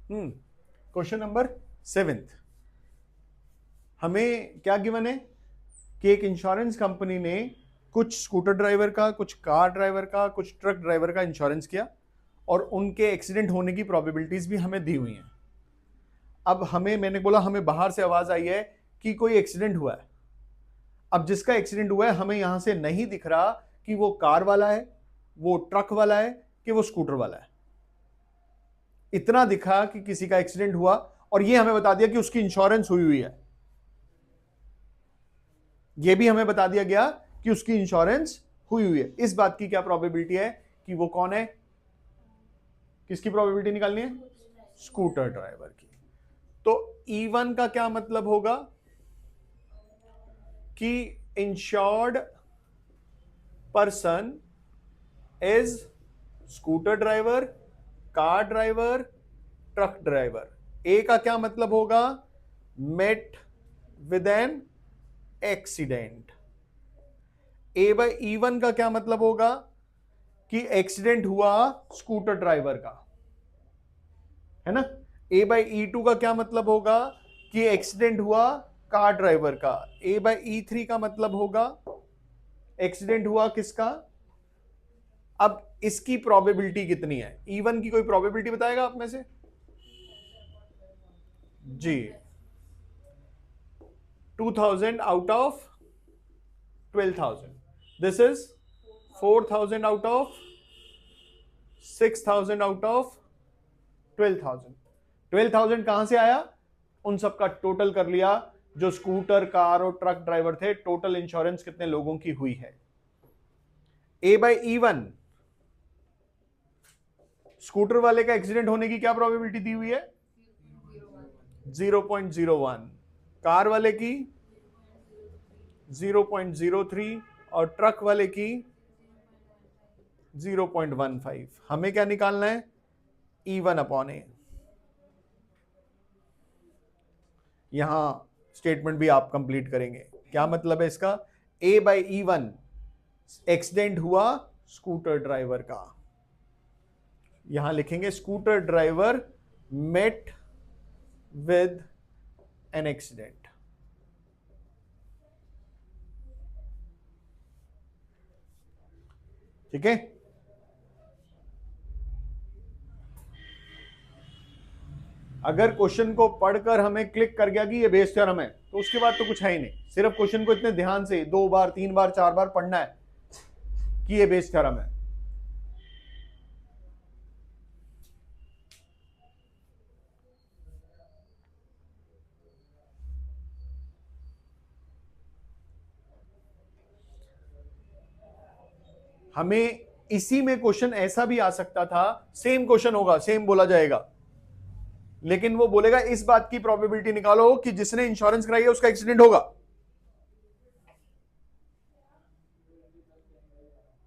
Question number 7। हमें क्या given है कि एक इंश्योरेंस कंपनी ने कुछ स्कूटर ड्राइवर का, कुछ कार ड्राइवर का, कुछ ट्रक ड्राइवर का इंश्योरेंस किया और उनके एक्सीडेंट होने की प्रोबेबिलिटीज भी हमें दी हुई हैं। अब मैंने बोला हमें बाहर से आवाज आई है कि कोई एक्सीडेंट हुआ है। अब जिसका एक्सीडेंट हुआ है हमें यहां से नहीं दिख रहा कि वो कार वाला है, वो ट्रक वाला है, कि वो स्कूटर वाला है। इतना दिखा कि किसी का एक्सीडेंट हुआ और ये हमें बता दिया कि उसकी इंश्योरेंस हुई हुई है। ये भी हमें बता दिया गया कि उसकी इंश्योरेंस हुई हुई है। इस बात की क्या प्रोबेबिलिटी है कि वो कौन है? किसकी प्रोबेबिलिटी निकालनी है? स्कूटर ड्राइवर की। तो E1 का क्या मतलब होगा कि insured person is scooter driver, car driver, truck driver. A का क्या मतलब होगा? Met with an accident. A by E1 का क्या मतलब होगा कि एक्सीडेंट हुआ स्कूटर ड्राइवर का, है ना। ए बाय E2 का क्या मतलब होगा कि एक्सीडेंट हुआ कार ड्राइवर का। ए बाय E3 का मतलब होगा एक्सीडेंट हुआ किसका? अब इसकी प्रोबेबिलिटी कितनी है? E1 की कोई प्रोबेबिलिटी बताएगा आप में से? जी, 2000 out of 12,000। This is 4,000 out of 6,000 out of 12,000। 12,000 कहां से आया? उन सबका टोटल कर लिया जो स्कूटर, कार और ट्रक ड्राइवर थे। टोटल इंश्योरेंस कितने लोगों की हुई है? ए बाय E1, स्कूटर वाले का एक्सीडेंट होने की क्या प्रोबेबिलिटी दी हुई है? 0.01। कार वाले की 0.03 और ट्रक वाले की 0.15। हमें क्या निकालना है? E1 अपॉन ए। यहां स्टेटमेंट भी आप कंप्लीट करेंगे। क्या मतलब है इसका? ए बाय E1 एक्सीडेंट हुआ स्कूटर ड्राइवर का, यहां लिखेंगे scooter driver met with an accident. ठीक है। अगर क्वेश्चन को पढ़कर हमें क्लिक कर गया कि ये बेस थ्योरम है तो उसके बाद तो कुछ है ही नहीं। सिर्फ क्वेश्चन को इतने ध्यान से 2 बार 3 बार 4 बार पढ़ना है कि ये बेस थ्योरम है। हमें इसी में क्वेश्चन ऐसा भी आ सकता था, सेम क्वेश्चन होगा, सेम बोला जाएगा, लेकिन वो बोलेगा इस बात की प्रोबेबिलिटी निकालो कि जिसने इंश्योरेंस कराई है उसका एक्सीडेंट होगा।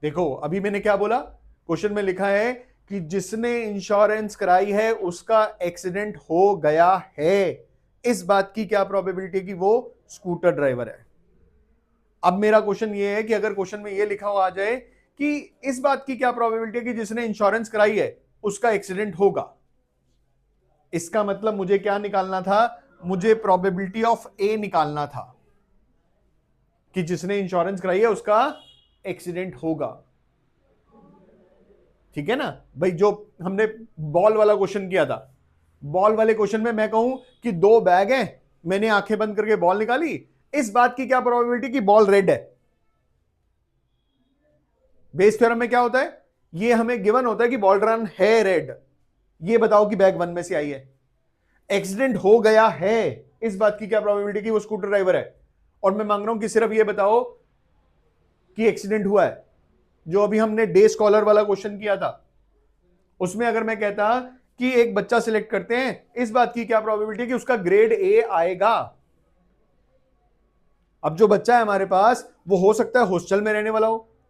देखो अभी मैंने क्या बोला, क्वेश्चन में लिखा है कि जिसने इंश्योरेंस कराई है उसका एक्सीडेंट हो गया है। इस बात की क्या प्रोबेबिलिटी कि वो स्कूटर ड्राइवर है। अब मेरा क्वेश्चन ये है कि अगर क्वेश्चन में ये लिखा हुआ आ जाए कि इस बात की क्या प्रोबेबिलिटी है कि जिसने इंश्योरेंस कराई है उसका एक्सीडेंट होगा, इसका मतलब मुझे क्या निकालना था? मुझे प्रोबेबिलिटी ऑफ ए निकालना था कि जिसने इंश्योरेंस कराई है उसका एक्सीडेंट होगा। ठीक है ना भाई। जो हमने बॉल वाला क्वेश्चन किया था, बॉल वाले क्वेश्चन में मैं कहूं कि 2 बैग हैं, मैंने आंखें बंद करके बॉल निकाली, इस बात की क्या प्रोबेबिलिटी कि बॉल रेड है? बेस थ्योरम में क्या होता है? ये हमें गिवन होता है कि बॉल रन है रेड, ये बताओ कि बैग 1 में से आई है। एक्सीडेंट हो गया है, इस बात की क्या प्रोबेबिलिटी कि वो स्कूटर ड्राइवर है? और मैं मांग रहा हूं कि सिर्फ ये बताओ कि एक्सीडेंट हुआ है। जो अभी हमने डे स्कॉलर वाला क्वेश्चन किया था उसमें अगर मैं कहता कि एक बच्चा सिलेक्ट करते हैं, इस बात की क्या प्रोबेबिलिटी कि उसका ग्रेड ए आएगा? अब जो बच्चा है हमारे पास वो हो सकता है हॉस्टल में रहने वाला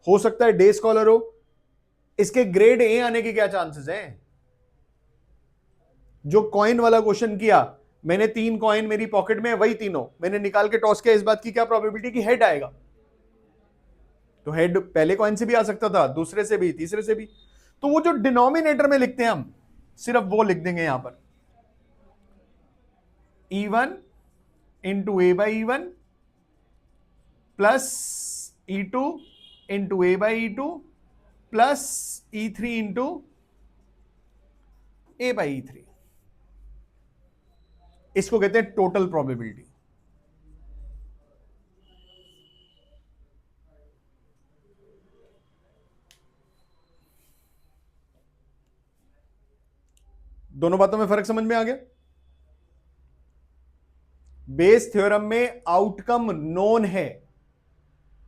हो सकता है डे स्कॉलर हो, इसके ग्रेड ए आने के क्या चांसेस हैं? जो कॉइन वाला क्वेश्चन किया, मैंने 3 कॉइन मेरी पॉकेट में, वही तीनों मैंने निकाल के टॉस किया, इस बात की क्या प्रोबेबिलिटी कि हेड आएगा? तो हेड पहले कॉइन से भी आ सकता था, दूसरे से भी, तीसरे से भी। तो वो जो डिनोमिनेटर में लिखते हैं हम, सिर्फ वो लिख देंगे यहां पर। E1 into A by E1 plus E2 into A by E2 plus E3 into A by E3। इसको कहते हैं टोटल प्रोबेबिलिटी। दोनों बातों में फर्क समझ में आ गया? बेस थ्योरम में आउटकम नोन है,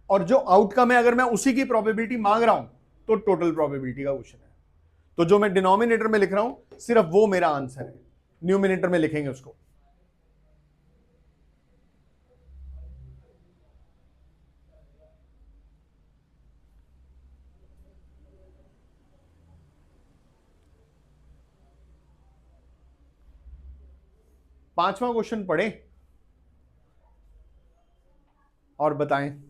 और जो आउटकम है अगर मैं उसी की प्रोबेबिलिटी मांग रहा हूं तो टोटल प्रोबेबिलिटी का क्वेश्चन है। तो जो मैं डिनोमिनेटर में लिख रहा हूं सिर्फ वो मेरा आंसर है, न्यूमिनेटर में लिखेंगे उसको। पांचवा क्वेश्चन पढ़े और बताएं।